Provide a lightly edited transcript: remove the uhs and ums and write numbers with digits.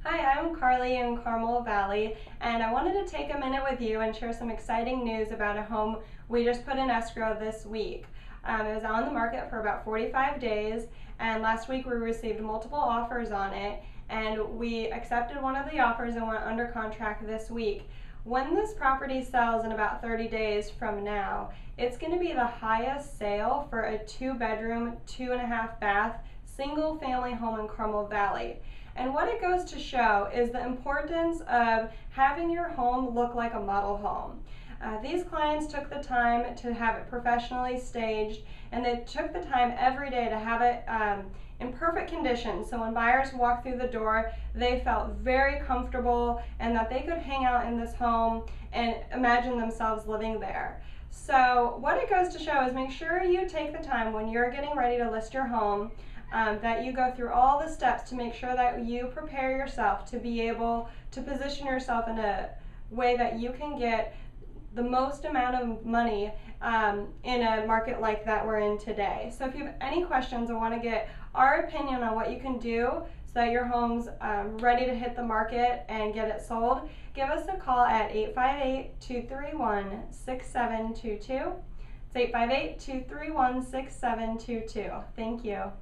Hi, I'm Carly in Carmel Valley, and I wanted to take a minute with you and share some exciting news about a home we just put in escrow this week. It was on the market for about 45 days, and last week we received multiple offers on it, and we accepted one of the offers and went under contract this week. When this property sells in about 30 days from now, it's going to be the highest sale for a 2-bedroom, 2.5 bath, single family home in Carmel Valley. And what it goes to show is the importance of having your home look like a model home. These clients took the time to have it professionally staged, and they took the time every day to have it in perfect condition. So when buyers walked through the door, they felt very comfortable and that they could hang out in this home and imagine themselves living there. So what it goes to show is make sure you take the time when you're getting ready to list your home, that you go through all the steps to make sure that you prepare yourself to be able to position yourself in a way that you can get the most amount of money in a market like that we're in today. So if you have any questions or want to get our opinion on what you can do so that your home's ready to hit the market and get it sold, give us a call at 858-231-6722. It's 858-231-6722. Thank you.